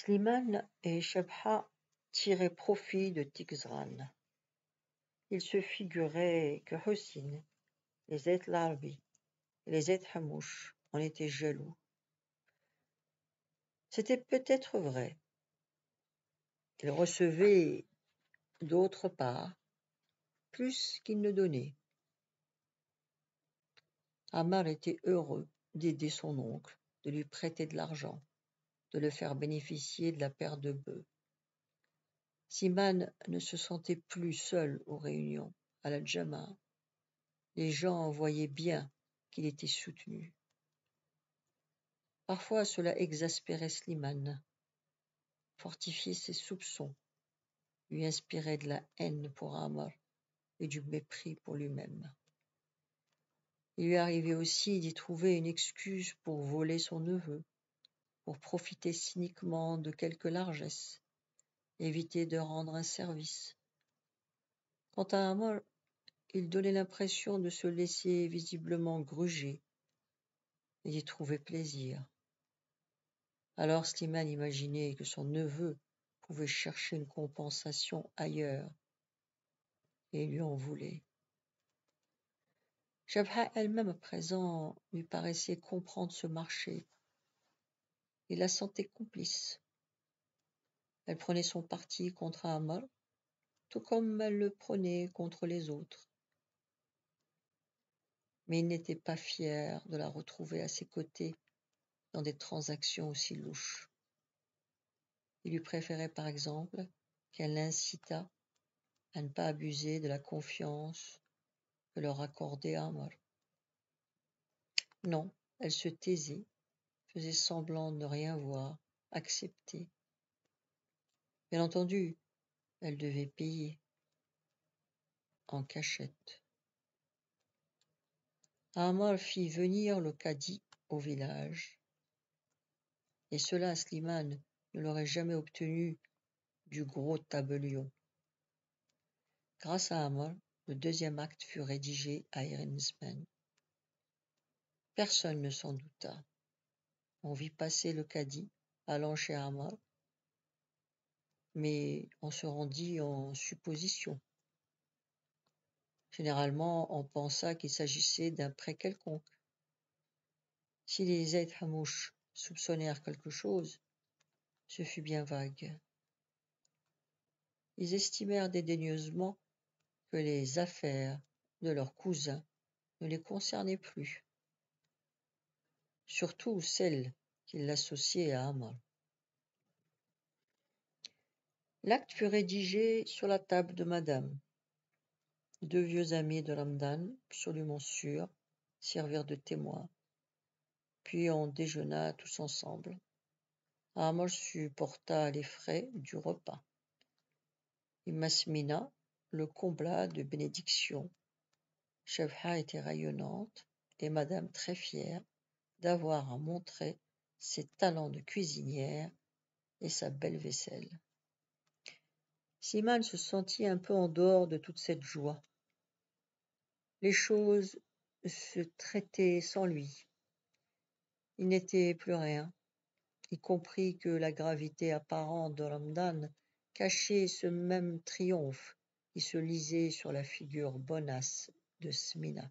Slimane et Chabha tiraient profit de Tixran. Ils se figuraient que Hossin, les Ait Larbi et les Ait Hamouche en étaient jaloux. C'était peut-être vrai. Ils recevaient d'autre part plus qu'ils ne donnaient. Ammar était heureux d'aider son oncle, de lui prêter de l'argent, de le faire bénéficier de la paire de bœufs. Slimane ne se sentait plus seul aux réunions, à la Jama. Les gens voyaient bien qu'il était soutenu. Parfois cela exaspérait Slimane, fortifiait ses soupçons, lui inspirait de la haine pour Ammar et du mépris pour lui-même. Il lui arrivait aussi d'y trouver une excuse pour voler son neveu, pour profiter cyniquement de quelque largesse, éviter de rendre un service. Quant à Ammar, il donnait l'impression de se laisser visiblement gruger et d'y trouver plaisir. Alors Slimane imaginait que son neveu pouvait chercher une compensation ailleurs, et lui en voulait. Chabha elle-même à présent lui paraissait comprendre ce marché. Il la sentait complice. Elle prenait son parti contre Ammar, tout comme elle le prenait contre les autres. Mais il n'était pas fier de la retrouver à ses côtés dans des transactions aussi louches. Il lui préférait par exemple qu'elle l'incitât à ne pas abuser de la confiance que leur accordait Ammar. Non, elle se taisait, faisait semblant de ne rien voir, accepter. Bien entendu, elle devait payer en cachette. Ammar fit venir le cadi au village, et cela Slimane ne l'aurait jamais obtenu du gros tabellion. Grâce à Ammar, le deuxième acte fut rédigé à Erinsmen. Personne ne s'en douta. On vit passer le cadi allant chez Ammar, mais on se rendit en supposition. Généralement, on pensa qu'il s'agissait d'un prêt quelconque. Si les Ait Hamouche soupçonnèrent quelque chose, ce fut bien vague. Ils estimèrent dédaigneusement que les affaires de leur cousin ne les concernaient plus, surtout celles qui l'associaient à Ammar. L'acte fut rédigé sur la table de madame. Deux vieux amis de Ramdan, absolument sûrs, servirent de témoins. Puis on déjeuna tous ensemble. Ammar supporta les frais du repas. Et Masmina le combla de bénédictions. Chabha était rayonnante et madame très fière d'avoir à montrer ses talents de cuisinière et sa belle vaisselle. Slimane se sentit un peu en dehors de toute cette joie. Les choses se traitaient sans lui. Il n'était plus rien. Il comprit que la gravité apparente de Ramdan cachait ce même triomphe qui se lisait sur la figure bonasse de Smina.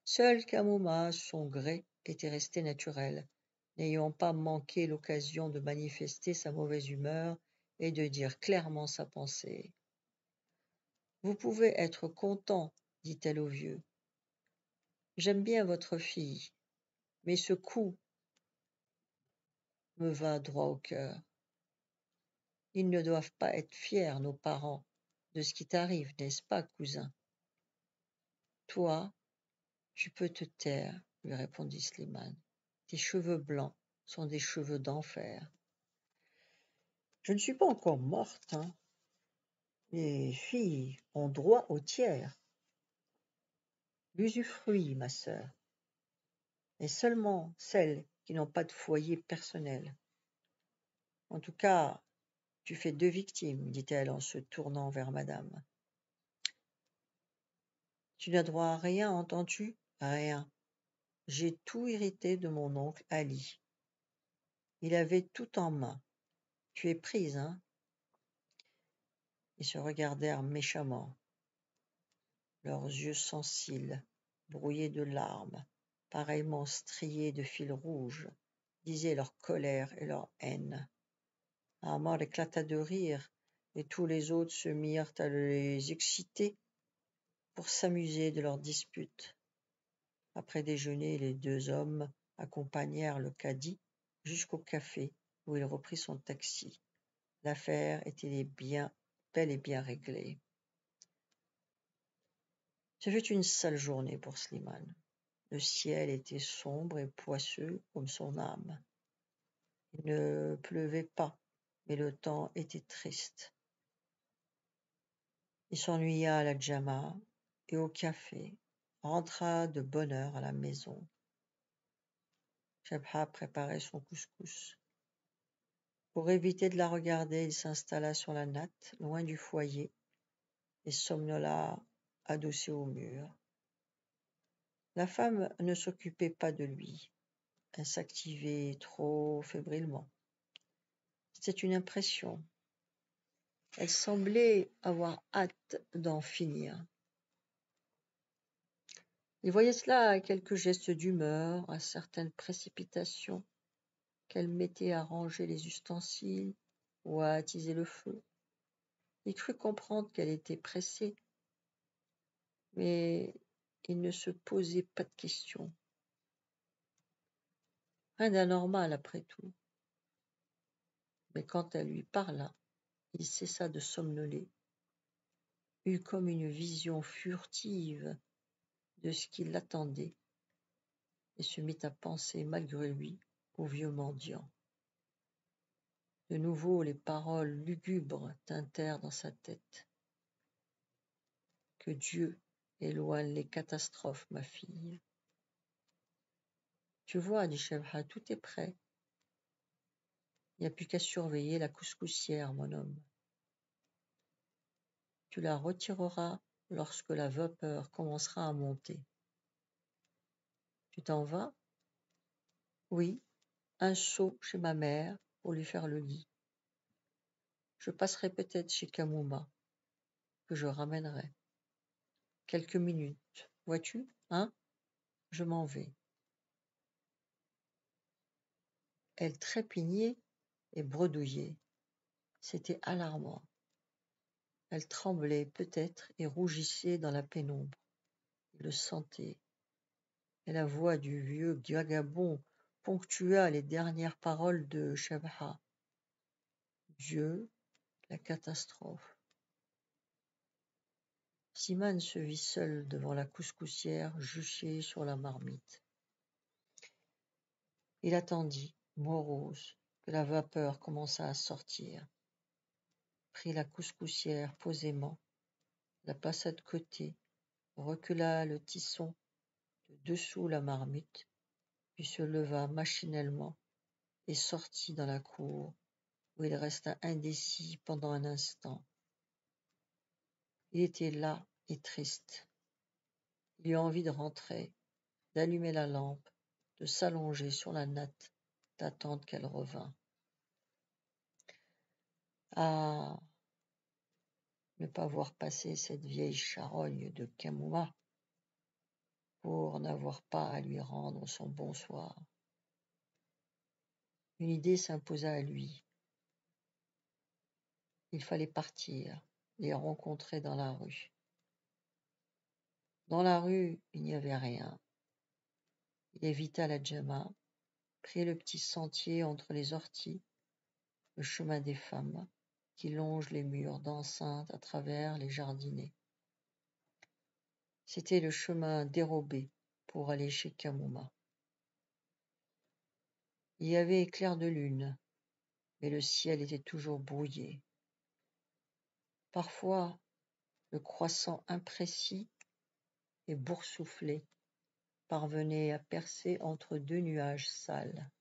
Seul Kamuma, son gré, était resté naturel, n'ayant pas manqué l'occasion de manifester sa mauvaise humeur et de dire clairement sa pensée. « Vous pouvez être content, dit-elle au vieux. J'aime bien votre fille, mais ce coup me va droit au cœur. Ils ne doivent pas être fiers, nos parents, de ce qui t'arrive, n'est-ce pas, cousin? Toi, tu peux te taire, lui répondit Slimane. Tes cheveux blancs sont des cheveux d'enfer. Je ne suis pas encore morte, hein. Les filles ont droit au tiers. L'usufruit, ma sœur, et seulement celles qui n'ont pas de foyer personnel. En tout cas, tu fais deux victimes, dit-elle en se tournant vers madame. Tu n'as droit à rien, entends-tu? À rien. J'ai tout hérité de mon oncle Ali. Il avait tout en main, Tu es prise, hein? Ils se regardèrent méchamment, leurs yeux sans cils, brouillés de larmes, pareillement striés de fils rouges, disaient leur colère et leur haine. Amar éclata de rire, et tous les autres se mirent à les exciter pour s'amuser de leur dispute. Après déjeuner, les deux hommes accompagnèrent le cadi jusqu'au café, où il reprit son taxi. L'affaire était bel et bien réglée. Ce fut une sale journée pour Slimane. Le ciel était sombre et poisseux comme son âme. Il ne pleuvait pas, mais le temps était triste. Il s'ennuya à la Jama et au café, rentra de bonne heure à la maison. Chebha préparait son couscous. Pour éviter de la regarder, il s'installa sur la natte, loin du foyer, et somnola adossé au mur. La femme ne s'occupait pas de lui. Elle s'activait trop fébrilement. C'était une impression. Elle semblait avoir hâte d'en finir. Il voyait cela à quelques gestes d'humeur, à certaines précipitations qu'elle mettait à ranger les ustensiles ou à attiser le feu. Il crut comprendre qu'elle était pressée, mais il ne se posait pas de questions. Rien d'anormal après tout. Mais quand elle lui parla, il cessa de somnoler, eut comme une vision furtive de ce qui l'attendait, et se mit à penser malgré lui au vieux mendiant. De nouveau les paroles lugubres tintèrent dans sa tête. Que Dieu éloigne les catastrophes, ma fille. Tu vois, dit Chebha, tout est prêt. Il n'y a plus qu'à surveiller la couscoussière, mon homme. Tu la retireras lorsque la vapeur commencera à monter. Tu t'en vas? Oui, un saut chez ma mère pour lui faire le lit. Je passerai peut-être chez Kamuma, que je ramènerai. Quelques minutes, vois-tu, hein? Je m'en vais. Elle trépignait et bredouillait. C'était alarmant. Elle tremblait peut-être et rougissait dans la pénombre. Il le sentait. Et la voix du vieux vagabond ponctua les dernières paroles de Chebha. Dieu, la catastrophe. Slimane se vit seul devant la couscoussière juchée sur la marmite. Il attendit, morose, que la vapeur commençât à sortir. Prit la couscoussière posément, la passa de côté, recula le tisson de dessous la marmite, puis se leva machinalement et sortit dans la cour, où il resta indécis pendant un instant. Il était las et triste. Il eut envie de rentrer, d'allumer la lampe, de s'allonger sur la natte, d'attendre qu'elle revînt. Ah, ne pas voir passer cette vieille charogne de Kamuma, pour n'avoir pas à lui rendre son bonsoir. Une idée s'imposa à lui. Il fallait partir, les rencontrer dans la rue. Dans la rue, il n'y avait rien. Il évita la Jama, prit le petit sentier entre les orties, le chemin des femmes, qui longe les murs d'enceinte à travers les jardinets. C'était le chemin dérobé pour aller chez Kamuma. Il y avait éclair de lune, mais le ciel était toujours brouillé. Parfois, le croissant imprécis et boursouflé parvenait à percer entre deux nuages sales.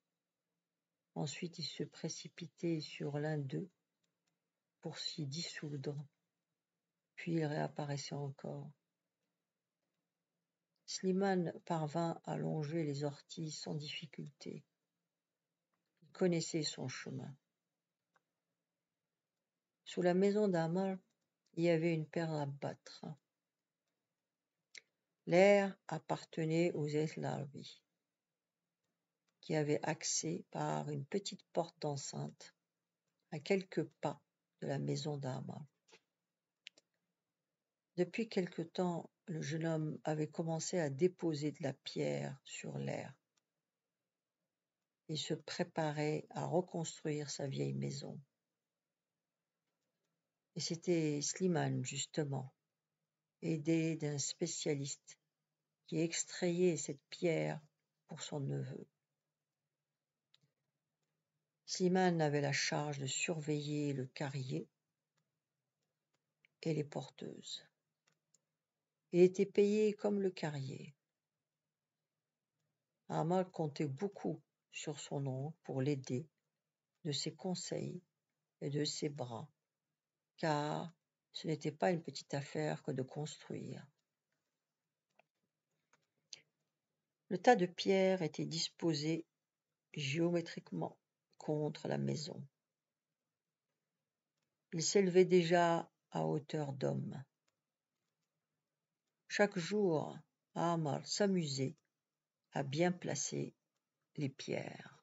Ensuite, il se précipitait sur l'un d'eux pour s'y dissoudre, puis il réapparaissait encore. Slimane parvint à longer les orties sans difficulté. Il connaissait son chemin. Sous la maison d'Amar, il y avait une perle à battre. L'air appartenait aux Eslarvi, qui avaient accès par une petite porte d'enceinte à quelques pas de la maison d'Amar. Depuis quelque temps, le jeune homme avait commencé à déposer de la pierre sur l'air et se préparait à reconstruire sa vieille maison. Et c'était Slimane, justement, aidé d'un spécialiste qui extrayait cette pierre pour son neveu. Slimane avait la charge de surveiller le carrier et les porteuses. Il était payé comme le carrier. Amal comptait beaucoup sur son oncle pour l'aider de ses conseils et de ses bras, car ce n'était pas une petite affaire que de construire. Le tas de pierres était disposé géométriquement contre la maison. Il s'élevait déjà à hauteur d'homme. Chaque jour, Amal s'amusait à bien placer les pierres.